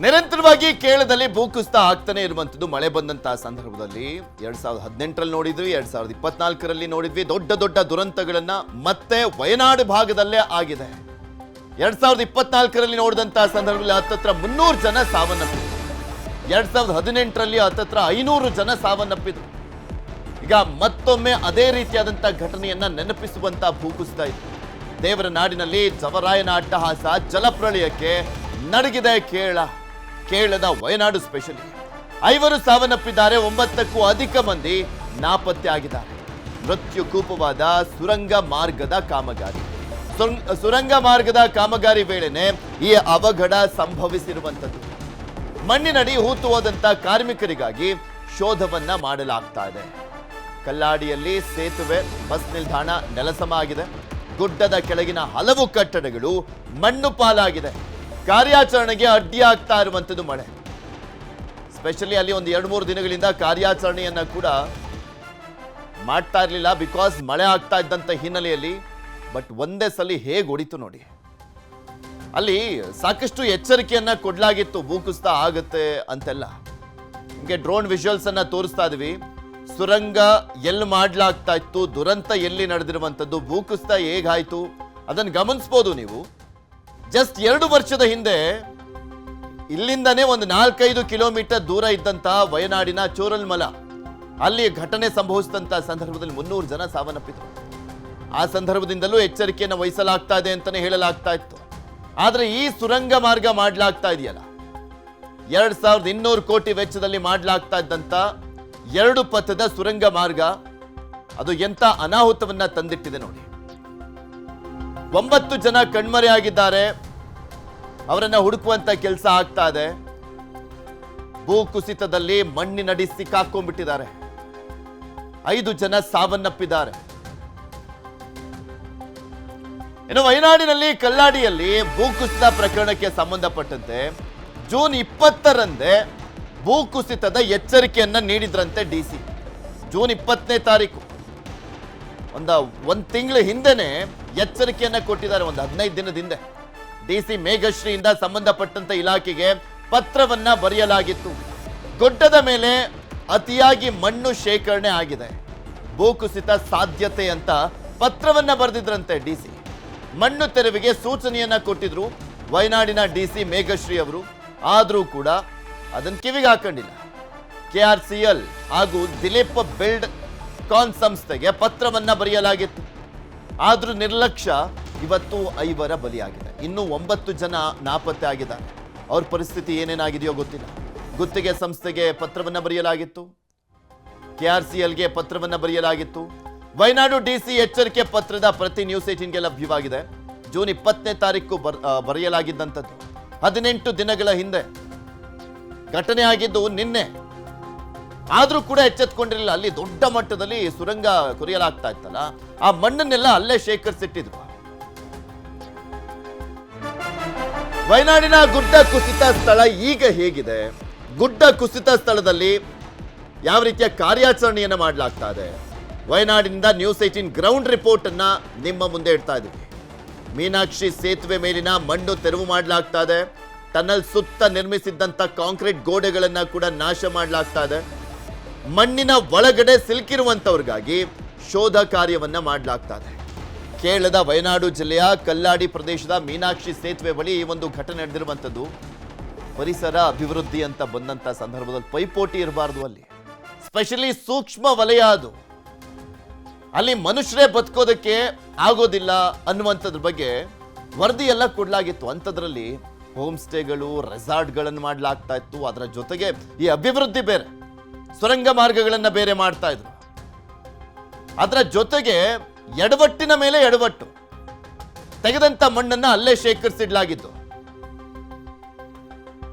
ನಿರಂತರವಾಗಿ ಕೇರಳದಲ್ಲಿ ಭೂಕುಸಿತ ಆಗ್ತಾನೆ ಇರುವಂತದ್ದು ಮಳೆ ಬಂದಂತಹ ಸಂದರ್ಭದಲ್ಲಿ 2018ರಲ್ಲಿ ನೋಡಿದ್ವಿ, 2024ರಲ್ಲಿ ನೋಡಿದ್ವಿ. ದೊಡ್ಡ ದೊಡ್ಡ ದುರಂತಗಳನ್ನ ಮತ್ತೆ ವಯನಾಡು ಭಾಗದಲ್ಲೇ ಆಗಿದೆ. 2024ರಲ್ಲಿ ನೋಡಿದಂತಹ ಸಂದರ್ಭದಲ್ಲಿ ಹತ್ತತ್ರ 300 ಜನ ಸಾವನ್ನಪ್ಪಿದ್ರು. 2018ರಲ್ಲಿ ಹತ್ತತ್ರ 500 ಜನ ಸಾವನ್ನಪ್ಪಿದ್ರು. ಈಗ ಮತ್ತೊಮ್ಮೆ ಅದೇ ರೀತಿಯಾದಂತಹ ಘಟನೆಯನ್ನ ನೆನಪಿಸುವಂತಹ ಭೂಕುಸಿತ ಇದೆ. ದೇವರ ನಾಡಿನಲ್ಲಿ ಜವರಾಯನ ಅಟ್ಟಹಾಸ, ಜಲಪ್ರಳಯಕ್ಕೆ ನಡಗಿದೆ ಕೇರಳದ ವಯನಾಡು ಸ್ಪೆಷಲಿ 5 ಸಾವನ್ನಪ್ಪಿದ್ದಾರೆ. 9ಕ್ಕೂ ಅಧಿಕ ಮಂದಿ ನಾಪತ್ತೆ ಆಗಿದ್ದಾರೆ. ಮೃತ್ಯು ಕೂಪವಾದ ಸುರಂಗ ಮಾರ್ಗದ ಕಾಮಗಾರಿ ವೇಳೆನೆ ಈ ಅವಘಡ ಸಂಭವಿಸಿರುವಂತದ್ದು. ಮಣ್ಣಿನಡಿ ಹೂತು ಹೋದಂತ ಕಾರ್ಮಿಕರಿಗಾಗಿ ಶೋಧವನ್ನ ಮಾಡಲಾಗ್ತಾ ಇದೆ. ಕಲ್ಲಾಡಿಯಲ್ಲಿ ಸೇತುವೆ, ಬಸ್ ನಿಲ್ದಾಣ ನೆಲಸಮ ಆಗಿದೆ. ಗುಡ್ಡದ ಕೆಳಗಿನ ಹಲವು ಕಟ್ಟಡಗಳು ಮಣ್ಣು ಪಾಲಾಗಿದೆ. ಕಾರ್ಯಾಚರಣೆಗೆ ಅಡ್ಡಿಯಾಗ್ತಾ ಇರುವಂಥದ್ದು ಮಳೆ. ಸ್ಪೆಷಲಿ ಅಲ್ಲಿ ಒಂದು 2-3 ದಿನಗಳಿಂದ ಕಾರ್ಯಾಚರಣೆಯನ್ನ ಕೂಡ ಮಾಡ್ತಾ ಇರಲಿಲ್ಲ, ಬಿಕಾಸ್ ಮಳೆ ಆಗ್ತಾ ಇದ್ದಂಥ ಹಿನ್ನೆಲೆಯಲ್ಲಿ. ಬಟ್ ಒಂದೇ ಸಲ ಹೇಗೆ ಹೊಡಿತು ನೋಡಿ. ಅಲ್ಲಿ ಸಾಕಷ್ಟು ಎಚ್ಚರಿಕೆಯನ್ನ ಕೊಡಲಾಗಿತ್ತು, ಭೂಕುಸಿತ ಆಗುತ್ತೆ ಅಂತೆಲ್ಲ. ನಿಮಗೆ ಡ್ರೋನ್ ವಿಜುವಲ್ಸ್ ಅನ್ನ ತೋರಿಸ್ತಾ ಇದ್ವಿ. ಸುರಂಗ ಎಲ್ಲಿ ಮಾಡ್ಲಾಗ್ತಾ ಇತ್ತು, ದುರಂತ ಎಲ್ಲಿ ನಡೆದಿರುವಂಥದ್ದು, ಭೂಕುಸಿತ ಹೇಗಾಯ್ತು ಅದನ್ನು ಗಮನಿಸ್ಬೋದು ನೀವು. ಜಸ್ಟ್ 2 ವರ್ಷದ ಹಿಂದೆ ಇಲ್ಲಿಂದನೇ ಒಂದು 4-5 ಕಿಲೋಮೀಟರ್ ದೂರ ಇದ್ದಂತಹ ವಯನಾಡಿನ ಚೋರಲ್ಮಲ, ಅಲ್ಲಿ ಘಟನೆ ಸಂಭವಿಸಿದಂತಹ ಸಂದರ್ಭದಲ್ಲಿ 300 ಜನ ಸಾವನ್ನಪ್ಪಿದ್ರು. ಆ ಸಂದರ್ಭದಿಂದಲೂ ಎಚ್ಚರಿಕೆಯನ್ನು ವಹಿಸಲಾಗ್ತಾ ಇದೆ ಅಂತಾನೆ ಹೇಳಲಾಗ್ತಾ ಇತ್ತು. ಆದ್ರೆ ಈ ಸುರಂಗ ಮಾರ್ಗ ಮಾಡ್ಲಾಗ್ತಾ ಇದೆಯಲ್ಲ, 2200 ಕೋಟಿ ವೆಚ್ಚದಲ್ಲಿ ಮಾಡ್ಲಾಗ್ತಾ ಇದ್ದಂತ 2 ಪಥದ ಸುರಂಗ ಮಾರ್ಗ, ಅದು ಎಂತ ಅನಾಹುತವನ್ನ ತಂದಿಟ್ಟಿದೆ ನೋಡಿ. 9 ಜನ ಕಣ್ಮರೆಯಾಗಿದ್ದಾರೆ. ಅವರನ್ನ ಹುಡುಕುವಂತ ಕೆಲಸ ಆಗ್ತಾ ಇದೆ. ಭೂಕುಸಿತದಲ್ಲಿ ಮಣ್ಣಿನಡಿ ಸಿಕ್ಕಾಕೊಂಡ್ಬಿಟ್ಟಿದ್ದಾರೆ. 5 ಜನ ಸಾವನ್ನಪ್ಪಿದ್ದಾರೆ. ಇನ್ನು ವಯನಾಡಿನಲ್ಲಿ ಕಲ್ಲಾಡಿಯಲ್ಲಿ ಭೂಕುಸಿತ ಪ್ರಕರಣಕ್ಕೆ ಸಂಬಂಧಪಟ್ಟಂತೆ ಜೂನ್ 20ರಂದೇ ಭೂಕುಸಿತದ ಎಚ್ಚರಿಕೆಯನ್ನ ನೀಡಿದ್ರಂತೆ ಡಿಸಿ. ಜೂನ್ 20ನೇ ತಾರೀಕು, ಒಂದು ತಿಂಗಳ ಹಿಂದೆನೆ ಎಚ್ಚರಿಕೆಯನ್ನ ಕೊಟ್ಟಿದ್ದಾರೆ. ಒಂದು 15 ದಿನದ ಹಿಂದೆ ಡಿಸಿ ಮೇಘಶ್ರೀಯಿಂದ ಸಂಬಂಧಪಟ್ಟಂತ ಇಲಾಖೆಗೆ ಪತ್ರವನ್ನ ಬರೆಯಲಾಗಿತ್ತು. ಗುಡ್ಡದ ಮೇಲೆ ಅತಿಯಾಗಿ ಮಣ್ಣು ಶೇಖರಣೆ ಆಗಿದೆ, ಭೂಕುಸಿತ ಸಾಧ್ಯತೆ ಅಂತ ಪತ್ರವನ್ನ ಬರೆದಿದ್ರಂತೆ ಡಿಸಿ. ಮಣ್ಣು ತೆರವಿಗೆ ಸೂಚನೆಯನ್ನ ಕೊಟ್ಟಿದ್ರು ವಯನಾಡಿನ ಡಿಸಿ ಮೇಘಶ್ರೀ ಅವರು. ಆದರೂ ಕೂಡ ಅದನ್ನು ಕಿವಿಗೆ ಹಾಕೊಂಡಿಲ್ಲ. KRCL ಹಾಗೂ ದಿಲೀಪ್ ಬಿಲ್ಡ್ ಕಾನ್ ಸಂಸ್ಥೆಗೆ ಪತ್ರವನ್ನ ಬರೆಯಲಾಗಿತ್ತು. ಆದ್ರೂ ನಿರ್ಲಕ್ಷ್ಯ. ಇವತ್ತು 5 ಬಲಿಯಾಗಿದೆ. ಇನ್ನು 9 ಜನ ನಾಪತ್ತೆ ಆಗಿದ್ದಾರೆ. ಅವ್ರ ಪರಿಸ್ಥಿತಿ ಏನೇನಾಗಿದೆಯೋ ಗೊತ್ತಿಲ್ಲ. ಗುತ್ತಿಗೆ ಸಂಸ್ಥೆಗೆ ಪತ್ರವನ್ನ ಬರೆಯಲಾಗಿತ್ತು, KRCLಗೆ ಪತ್ರವನ್ನ ಬರೆಯಲಾಗಿತ್ತು. ವಯನಾಡು ಡಿಸಿ ಎಚ್ಚರಿಕೆ ಪತ್ರದ ಪ್ರತಿ ನ್ಯೂಸ್ 18ಗೆ ಲಭ್ಯವಾಗಿದೆ. ಜೂನ್ 20ನೇ ತಾರೀಕು ಬರೆಯಲಾಗಿದ್ದಂಥದ್ದು. 18 ದಿನಗಳ ಹಿಂದೆ ಘಟನೆ ಆಗಿದ್ದು ನಿನ್ನೆ. ಆದ್ರೂ ಕೂಡ ಎಚ್ಚೆತ್ಕೊಂಡಿರಲಿಲ್ಲ. ಅಲ್ಲಿ ದೊಡ್ಡ ಮಟ್ಟದಲ್ಲಿ ಸುರಂಗ ಕೊರೆಯಲಾಗ್ತಾ ಇತ್ತಲ್ಲ, ಆ ಮಣ್ಣನ್ನೆಲ್ಲ ಅಲ್ಲೇ ಶೇಖರಿಸಿಟ್ಟಿದ್ರು. ವಯನಾಡಿನ ಗುಡ್ಡ ಕುಸಿತ ಸ್ಥಳ ಈಗ ಹೇಗಿದೆ, ಗುಡ್ಡ ಕುಸಿತ ಸ್ಥಳದಲ್ಲಿ ಯಾವ ರೀತಿಯ ಕಾರ್ಯಾಚರಣೆಯನ್ನ ಮಾಡಲಾಗ್ತಾ ಇದೆ, ವಯನಾಡಿನಿಂದ ನ್ಯೂಸ್ 18 ಗ್ರೌಂಡ್ ರಿಪೋರ್ಟ್ ಅನ್ನ ನಿಮ್ಮ ಮುಂದೆ ಇಡ್ತಾ ಇದ್ದೀವಿ. ಮೀನಾಕ್ಷಿ ಸೇತುವೆ ಮೇಲಿನ ಮಣ್ಣು ತೆರವು ಮಾಡಲಾಗ್ತಾ ಇದೆ. ಟನಲ್ ಸುತ್ತ ನಿರ್ಮಿಸಿದ್ದಂತ ಕಾಂಕ್ರೀಟ್ ಗೋಡೆಗಳನ್ನ ಕೂಡ ನಾಶ ಮಾಡಲಾಗ್ತಾ ಇದೆ. ಮಣ್ಣಿನ ಒಳಗಡೆ ಸಿಲುಕಿರುವಂತವ್ರಿಗಾಗಿ ಶೋಧ ಕಾರ್ಯವನ್ನ ಮಾಡಲಾಗ್ತಾ ಇದೆ. ಕೇರಳದ ವಯನಾಡು ಜಿಲ್ಲೆಯ ಕಲ್ಲಾಡಿ ಪ್ರದೇಶದ ಮೀನಾಕ್ಷಿ ಸೇತುವೆ ಬಳಿ ಈ ಒಂದು ಘಟನೆ ನಡೆದಿರುವಂಥದ್ದು. ಪರಿಸರ ಅಭಿವೃದ್ಧಿ ಅಂತ ಬಂದಂತ ಸಂದರ್ಭದಲ್ಲಿ ಪೈಪೋಟಿ ಇರಬಾರ್ದು. ಅಲ್ಲಿ ಸ್ಪೆಷಲಿ ಸೂಕ್ಷ್ಮ ವಲಯ ಅದು. ಅಲ್ಲಿ ಮನುಷ್ಯರೇ ಬದುಕೋದಕ್ಕೆ ಆಗೋದಿಲ್ಲ ಅನ್ನುವಂಥದ್ರ ಬಗ್ಗೆ ವರದಿ ಎಲ್ಲ ಕೊಡಲಾಗಿತ್ತು. ಅಂಥದ್ರಲ್ಲಿ ಹೋಮ್ ಸ್ಟೇಗಳು, ರೆಸಾರ್ಟ್ಗಳನ್ನು ಮಾಡಲಾಗ್ತಾ ಇತ್ತು. ಅದರ ಜೊತೆಗೆ ಈ ಅಭಿವೃದ್ಧಿ ಬೇರೆ, ಸುರಂಗ ಮಾರ್ಗಗಳನ್ನ ಬೇರೆ ಮಾಡ್ತಾ ಇದ್ರು. ಅದರ ಜೊತೆಗೆ ಎಡವಟ್ಟಿನ ಮೇಲೆ ಎಡವಟ್ಟು, ತೆಗೆದಂತ ಮಣ್ಣನ್ನ ಅಲ್ಲೇ ಶೇಖರಿಸಿಡ್ಲಾಗಿತ್ತು.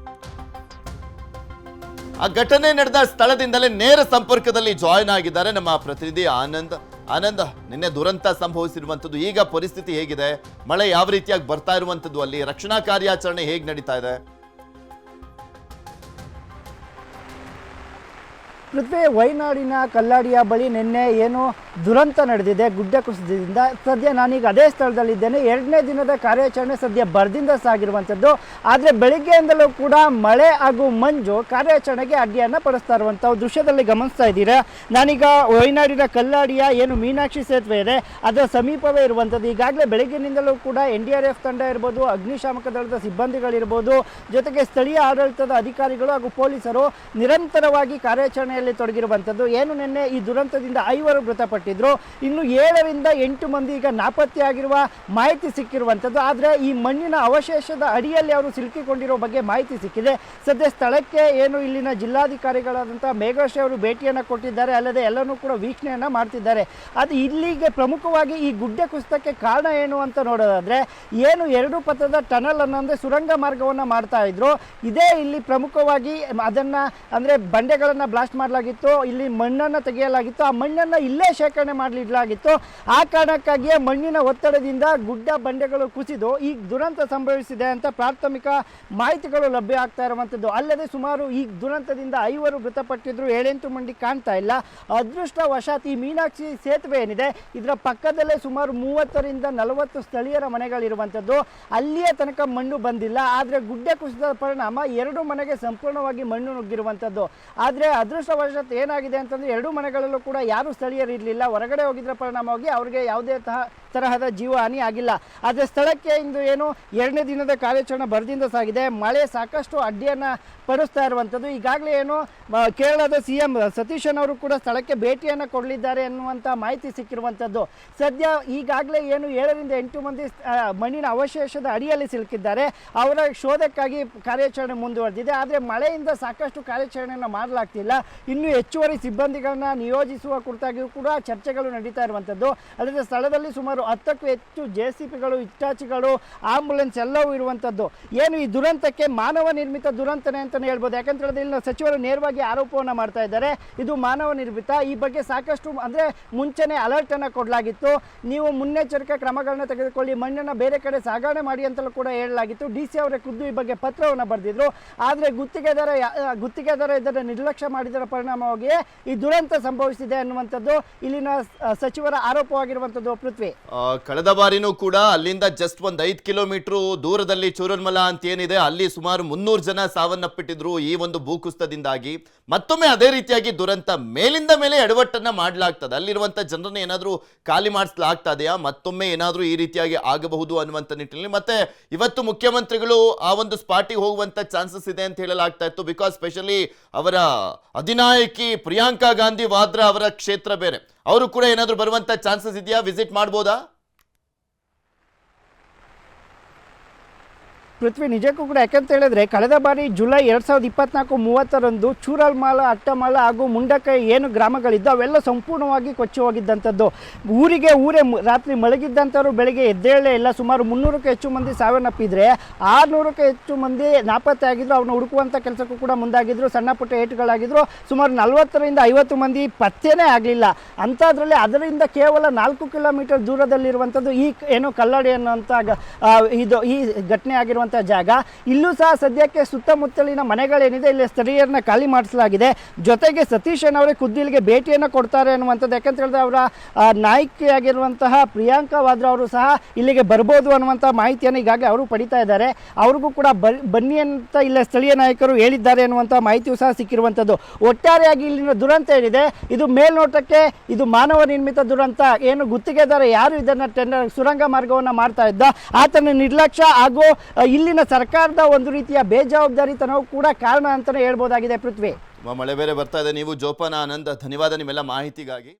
ಆ ಘಟನೆ ನಡೆದ ಸ್ಥಳದಿಂದಲೇ ನೇರ ಸಂಪರ್ಕದಲ್ಲಿ ಜಾಯಿನ್ ಆಗಿದ್ದಾರೆ ನಮ್ಮ ಪ್ರತಿನಿಧಿ ಆನಂದ್. ನಿನ್ನೆ ದುರಂತ ಸಂಭವಿಸಿರುವಂಥದ್ದು, ಈಗ ಪರಿಸ್ಥಿತಿ ಹೇಗಿದೆ, ಮಳೆ ಯಾವ ರೀತಿಯಾಗಿ ಬರ್ತಾ ಇರುವಂಥದ್ದು, ಅಲ್ಲಿ ರಕ್ಷಣಾ ಕಾರ್ಯಾಚರಣೆ ಹೇಗೆ ನಡೀತಾ ಇದೆ? ಪೃಥ್ವಿ, ವಯನಾಡಿನ ಕಲ್ಲಾಡಿಯ ಬಳಿ ನಿನ್ನೆ ಏನು ದುರಂತ ನಡೆದಿದೆ ಗುಡ್ಡ ಕುಸಿತದಿಂದ. ಸದ್ಯ ನಾನೀಗ ಅದೇ ಸ್ಥಳದಲ್ಲಿದ್ದೇನೆ. 2ನೇ ದಿನದ ಕಾರ್ಯಾಚರಣೆ ಸದ್ಯ ಭರದಿಂದ ಸಾಗಿರುವಂಥದ್ದು. ಆದರೆ ಬೆಳಿಗ್ಗೆಯಿಂದಲೂ ಕೂಡ ಮಳೆ ಹಾಗೂ ಮಂಜು ಕಾರ್ಯಾಚರಣೆಗೆ ಅಡ್ಡಿಯನ್ನು ಪಡಿಸ್ತಾ ಇರುವಂಥ ದೃಶ್ಯದಲ್ಲಿ ಗಮನಿಸ್ತಾ ಇದ್ದೀರಾ. ನಾನೀಗ ವಯನಾಡಿನ ಕಲ್ಲಾಡಿಯ ಏನು ಮೀನಾಕ್ಷಿ ಸೇತುವೆ ಇದೆ ಅದರ ಸಮೀಪವೇ ಇರುವಂಥದ್ದು. ಈಗಾಗಲೇ ಬೆಳಗ್ಗಿನಿಂದಲೂ ಕೂಡ NDRF ತಂಡ ಇರ್ಬೋದು, ಅಗ್ನಿಶಾಮಕ ದಳದ ಸಿಬ್ಬಂದಿಗಳಿರ್ಬೋದು, ಜೊತೆಗೆ ಸ್ಥಳೀಯ ಆಡಳಿತದ ಅಧಿಕಾರಿಗಳು ಹಾಗೂ ಪೊಲೀಸರು ನಿರಂತರವಾಗಿ ಕಾರ್ಯಾಚರಣೆ ತೊಡಗಿರುವಂಥದ್ದು. ಏನು ನಿನ್ನೆ ಈ ದುರಂತದಿಂದ 5 ಮೃತಪಟ್ಟಿದ್ರು, ಇನ್ನು 7ರಿಂದ 8 ಮಂದಿ ಈಗ ನಾಪತ್ತೆಯಾಗಿರುವ ಮಾಹಿತಿ ಸಿಕ್ಕಿರುವಂಥದ್ದು. ಆದರೆ ಈ ಮಣ್ಣಿನ ಅವಶೇಷದ ಅಡಿಯಲ್ಲಿ ಅವರು ಸಿಲುಕಿಕೊಂಡಿರೋ ಬಗ್ಗೆ ಮಾಹಿತಿ ಸಿಕ್ಕಿದೆ. ಸದ್ಯ ಸ್ಥಳಕ್ಕೆ ಏನು ಇಲ್ಲಿನ ಜಿಲ್ಲಾಧಿಕಾರಿಗಳಾದಂಥ ಮೇಘಶ್ರೀ ಅವರು ಭೇಟಿಯನ್ನು ಕೊಟ್ಟಿದ್ದಾರೆ. ಅಲ್ಲದೆ ಎಲ್ಲನೂ ಕೂಡ ವೀಕ್ಷಣೆಯನ್ನು ಮಾಡ್ತಿದ್ದಾರೆ. ಅದು ಇಲ್ಲಿಗೆ ಪ್ರಮುಖವಾಗಿ ಈ ಗುಡ್ಡ ಕುಸಿತಕ್ಕೆ ಕಾರಣ ಏನು ಅಂತ ನೋಡೋದಾದ್ರೆ, ಏನು 2 ಪಥದ ಟನಲ್ ಅನ್ನೋ ಸುರಂಗ ಮಾರ್ಗವನ್ನು ಮಾಡ್ತಾ ಇದ್ರು. ಇದೇ ಇಲ್ಲಿ ಪ್ರಮುಖವಾಗಿ ಅದನ್ನು ಅಂದರೆ ಬಂಡೆಗಳನ್ನು ಬ್ಲಾಸ್ಟ್ ಮಾಡಲಾಗಿತ್ತು, ಇಲ್ಲಿ ಮಣ್ಣನ್ನು ತೆಗೆಯಲಾಗಿತ್ತು, ಆ ಮಣ್ಣನ್ನು ಇಲ್ಲೇ ಶೇಖರಣೆ ಮಾಡಲಿಡಲಾಗಿತ್ತು. ಆ ಕಾರಣಕ್ಕಾಗಿಯೇ ಮಣ್ಣಿನ ಒತ್ತಡದಿಂದ ಗುಡ್ಡ ಬಂಡೆಗಳು ಕುಸಿದು ಈ ದುರಂತ ಸಂಭವಿಸಿದೆ ಅಂತ ಪ್ರಾಥಮಿಕ ಮಾಹಿತಿಗಳು ಲಭ್ಯ ಆಗ್ತಾ ಇರುವಂಥದ್ದು. ಅಲ್ಲದೆ ಸುಮಾರು ಈ ದುರಂತದಿಂದ 5 ಮೃತಪಟ್ಟಿದ್ರು, 7-8 ಮಂದಿ ಕಾಣ್ತಾ ಇಲ್ಲ. ಅದೃಷ್ಟವಶಾತ್ ಈ ಮೀನಾಕ್ಷಿ ಸೇತುವೆ ಏನಿದೆ ಇದರ ಪಕ್ಕದಲ್ಲೇ ಸುಮಾರು 30ರಿಂದ 40 ಸ್ಥಳೀಯರ ಮನೆಗಳಿರುವಂಥದ್ದು. ಅಲ್ಲಿಯೇ ತನಕ ಮಣ್ಣು ಬಂದಿಲ್ಲ. ಆದರೆ ಗುಡ್ಡ ಕುಸಿದ ಪರಿಣಾಮ 2 ಮನೆಗೆ ಸಂಪೂರ್ಣವಾಗಿ ಮಣ್ಣು ನುಗ್ಗಿರುವಂಥದ್ದು. ಆದರೆ ಅದೃಷ್ಟವಶಾತ್ ಏನಾಗಿದೆ ಅಂತಂದರೆ 2 ಮನೆಗಳಲ್ಲೂ ಕೂಡ ಯಾರೂ ಸ್ಥಳೀಯರು ಇರಲಿಲ್ಲ. ಹೊರಗಡೆ ಹೋಗಿದ್ರ ಪರಿಣಾಮವಾಗಿ ಅವರಿಗೆ ಯಾವುದೇ ತರಹದ ಜೀವಹಾನಿ ಆಗಿಲ್ಲ. ಆದರೆ ಸ್ಥಳಕ್ಕೆ ಇಂದು ಏನು 2ನೇ ದಿನದ ಕಾರ್ಯಾಚರಣೆ ಭರದಿಂದ ಸಾಗಿದೆ. ಮಳೆ ಸಾಕಷ್ಟು ಅಡ್ಡಿಯನ್ನು ಪಡಿಸ್ತಾ ಇರುವಂಥದ್ದು. ಈಗಾಗಲೇ ಏನು ಕೇರಳದ CM ಸತೀಶನ್ ಅವರು ಕೂಡ ಸ್ಥಳಕ್ಕೆ ಭೇಟಿಯನ್ನು ಕೊಡಲಿದ್ದಾರೆ ಎನ್ನುವಂಥ ಮಾಹಿತಿ ಸಿಕ್ಕಿರುವಂಥದ್ದು. ಸದ್ಯ ಈಗಾಗಲೇ ಏನು 7ರಿಂದ 8 ಮಂದಿ ಮಣ್ಣಿನ ಅವಶೇಷದ ಅಡಿಯಲ್ಲಿ ಸಿಲುಕಿದ್ದಾರೆ. ಅವರ ಶೋಧಕ್ಕಾಗಿ ಕಾರ್ಯಾಚರಣೆ ಮುಂದುವರೆದಿದೆ. ಆದರೆ ಮಳೆಯಿಂದ ಸಾಕಷ್ಟು ಕಾರ್ಯಾಚರಣೆಯನ್ನು ಮಾಡಲಾಗ್ತಿಲ್ಲ. ಇನ್ನು ಹೆಚ್ಚುವರಿ ಸಿಬ್ಬಂದಿಗಳನ್ನ ನಿಯೋಜಿಸುವ ಕುರಿತಾಗಿಯೂ ಕೂಡ ಚರ್ಚೆಗಳು ನಡೀತಾ ಇರುವಂಥದ್ದು. ಅಲ್ಲದೆ ಸ್ಥಳದಲ್ಲಿ ಸುಮಾರು 10ಕ್ಕೂ ಹೆಚ್ಚು JCPಗಳು, ಹಿಟಾಚಿಗಳು, ಆಂಬುಲೆನ್ಸ್ ಎಲ್ಲವೂ ಇರುವಂಥದ್ದು. ಏನು ಈ ದುರಂತಕ್ಕೆ ಮಾನವ ನಿರ್ಮಿತ ದುರಂತನೇ ಅಂತಲೇ ಹೇಳ್ಬೋದು. ಯಾಕಂತ ಹೇಳಿದ್ರೆ ಇಲ್ಲಿ ಸಚಿವರು ನೇರವಾಗಿ ಆರೋಪವನ್ನು ಮಾಡ್ತಾ ಇದ್ದಾರೆ, ಇದು ಮಾನವ ನಿರ್ಮಿತ. ಈ ಬಗ್ಗೆ ಸಾಕಷ್ಟು ಅಂದರೆ ಮುಂಚೆನೇ ಅಲರ್ಟನ್ನು ಕೊಡಲಾಗಿತ್ತು. ನೀವು ಮುನ್ನೆಚ್ಚರಿಕೆ ಕ್ರಮಗಳನ್ನ ತೆಗೆದುಕೊಳ್ಳಿ, ಮಣ್ಣನ್ನು ಬೇರೆ ಕಡೆ ಸಾಗಣೆ ಮಾಡಿ ಅಂತಲೂ ಕೂಡ ಹೇಳಲಾಗಿತ್ತು. DC ಅವರೇ ಖುದ್ದು ಈ ಬಗ್ಗೆ ಪತ್ರವನ್ನು ಬರೆದಿದ್ರು. ಆದರೆ ಗುತ್ತಿಗೆದಾರ ಇದನ್ನು ನಿರ್ಲಕ್ಷ್ಯ ಮಾಡಿದರ ಪರಿಣಾಮವಾಗಿ ಈ ದುರಂತ ಸಂಭವಿಸಿದೆ ಅನ್ನುವಂಥದ್ದು ಇಲ್ಲಿನ ಸಚಿವರ ಆರೋಪವಾಗಿರುವಂಥದ್ದು. ಪೃಥ್ವಿ, ಕಳೆದ ಬಾರಿನೂ ಕೂಡ ಅಲ್ಲಿಂದ ಜಸ್ಟ್ 5 ಕಿಲೋಮೀಟರ್ ದೂರದಲ್ಲಿ ಚೂರನ್ಮಲ ಅಂತ ಏನಿದೆ ಅಲ್ಲಿ ಸುಮಾರು 300 ಜನ ಸಾವನ್ನಪ್ಪಿಟ್ಟಿದ್ರು ಈ ಒಂದು ಭೂಕುಸಿತದಿಂದಾಗಿ. ಮತ್ತೊಮ್ಮೆ ಅದೇ ರೀತಿಯಾಗಿ ದುರಂತ ಮೇಲಿಂದ ಮೇಲೆ ಎಡವಟ್ಟನ್ನ ಮಾಡಲಾಗ್ತದೆ. ಅಲ್ಲಿರುವಂತ ಜನರನ್ನ ಏನಾದರೂ ಖಾಲಿ ಮಾಡಿಸಲಾಗ್ತದೆಯಾ, ಮತ್ತೊಮ್ಮೆ ಏನಾದರೂ ಈ ರೀತಿಯಾಗಿ ಆಗಬಹುದು ಅನ್ನುವಂಥ ನಿಟ್ಟಿನಲ್ಲಿ ಮತ್ತೆ ಇವತ್ತು ಮುಖ್ಯಮಂತ್ರಿಗಳು ಆ ಒಂದು ಸ್ಪಾಟಿಗೆ ಹೋಗುವಂತ ಚಾನ್ಸಸ್ ಇದೆ ಅಂತ ಹೇಳಲಾಗ್ತಾ ಇತ್ತು. ಬಿಕಾಸ್ ಸ್ಪೆಷಲಿ ಅವರ ಅಧಿನಾಯಕಿ ಪ್ರಿಯಾಂಕಾ ಗಾಂಧಿ ವಾದ್ರಾ ಅವರ ಕ್ಷೇತ್ರ ಬೇರೆ, ಅವರು ಕೂಡ ಏನಾದರೂ ಬರುವಂತ ಚಾನ್ಸಸ್ ಇದೆಯಾ, ವಿಸಿಟ್ ಮಾಡ್ಬೋದಾ? ಪೃಥ್ವಿ, ನಿಜಕ್ಕೂ ಕೂಡ ಯಾಕಂತ ಹೇಳಿದ್ರೆ ಕಳೆದ ಬಾರಿ ಜುಲೈ 2024-30ರಂದು ಚೂರಲ್ಮಾಲ, ಅಟ್ಟಮಾಲ ಹಾಗೂ ಮುಂಡಕೈ ಏನು ಗ್ರಾಮಗಳಿದ್ದು ಅವೆಲ್ಲ ಸಂಪೂರ್ಣವಾಗಿ ಕೊಚ್ಚಿ ಹೋಗಿದ್ದಂಥದ್ದು. ಊರೇ ರಾತ್ರಿ ಮಲಗಿದ್ದಂಥವ್ರು ಬೆಳಗ್ಗೆ ಎದ್ದೇಳೇ ಇಲ್ಲ. ಸುಮಾರು 300ಕ್ಕೂ ಹೆಚ್ಚು ಮಂದಿ ಸಾವನ್ನಪ್ಪಿದ್ರೆ 600ಕ್ಕೂ ಹೆಚ್ಚು ಮಂದಿ ನಾಪತ್ತೆ ಆಗಿದ್ರು. ಅವ್ರನ್ನ ಹುಡುಕುವಂಥ ಕೆಲಸಕ್ಕೂ ಕೂಡ ಮುಂದಾಗಿದ್ರು. ಸಣ್ಣ ಪುಟ್ಟ ಏಟುಗಳಾಗಿದ್ರು. ಸುಮಾರು 40ರಿಂದ 50 ಮಂದಿ ಪತ್ತೆನೇ ಆಗಲಿಲ್ಲ. ಅಂಥದ್ರಲ್ಲಿ ಅದರಿಂದ ಕೇವಲ 4 ಕಿಲೋಮೀಟರ್ ದೂರದಲ್ಲಿರುವಂಥದ್ದು ಈ ಏನು ಕಲ್ಲಾಡಿ ಅನ್ನುವಂಥ ಈ ಘಟನೆ ಆಗಿರುವಂಥ ಜಾಗ. ಇಲ್ಲೂ ಸಹ ಸದ್ಯಕ್ಕೆ ಸುತ್ತಮುತ್ತಲಿನ ಮನೆಗಳೇನಿದೆ ಇಲ್ಲಿ ಸ್ಥಳೀಯರನ್ನ ಖಾಲಿ ಮಾಡಿಸಲಾಗಿದೆ. ಜೊತೆಗೆ ಸತೀಶನ್ ಅವರೇ ಖುದ್ದು ಇಲ್ಲಿಗೆ ಭೇಟಿಯನ್ನು ಕೊಡ್ತಾರೆ ಅನ್ನುವಂಥದ್ದು. ಯಾಕಂತ ಹೇಳಿದ್ರೆ ಅವರ ನಾಯಕಿಯಾಗಿರುವಂತಹ ಪ್ರಿಯಾಂಕಾ ವಾದ್ರಾ ಅವರು ಸಹ ಇಲ್ಲಿಗೆ ಬರ್ಬೋದು ಅನ್ನುವಂಥ ಮಾಹಿತಿಯನ್ನು ಈಗಾಗಲೇ ಅವರು ಪಡಿತಾ ಇದ್ದಾರೆ. ಅವ್ರಿಗೂ ಕೂಡ ಬನ್ನಿ ಅಂತ ಇಲ್ಲ ಸ್ಥಳೀಯ ನಾಯಕರು ಹೇಳಿದ್ದಾರೆ ಅನ್ನುವಂಥ ಮಾಹಿತಿಯೂ ಸಹ ಸಿಕ್ಕಿರುವಂಥದ್ದು. ಒಟ್ಟಾರೆಯಾಗಿ ಇಲ್ಲಿನ ದುರಂತ ಏನಿದೆ ಇದು ಮೇಲ್ನೋಟಕ್ಕೆ ಇದು ಮಾನವ ನಿರ್ಮಿತ ದುರಂತ. ಏನು ಗುತ್ತಿಗೆದಾರ ಯಾರು ಇದನ್ನು ಸುರಂಗ ಮಾರ್ಗವನ್ನು ಮಾಡ್ತಾ ಇದ್ದ ಆತನ ನಿರ್ಲಕ್ಷ್ಯ ಹಾಗೂ ಇಲ್ಲಿನ ಸರ್ಕಾರದ ಒಂದು ರೀತಿಯ ಬೇಜವಾಬ್ದಾರಿತನವೂ ಕೂಡ ಕಾರಣ ಅಂತಲೇ ಹೇಳ್ಬೋದಾಗಿದೆ. ಪೃಥ್ವಿ, ಮಳೆ ಬೇರೆ ಬರ್ತಾ ಇದೆ. ನೀವು ಜೋಪಾನ ಆನಂದ್, ಧನ್ಯವಾದ ನಿಮ್ಮೆಲ್ಲ ಮಾಹಿತಿಗಾಗಿ.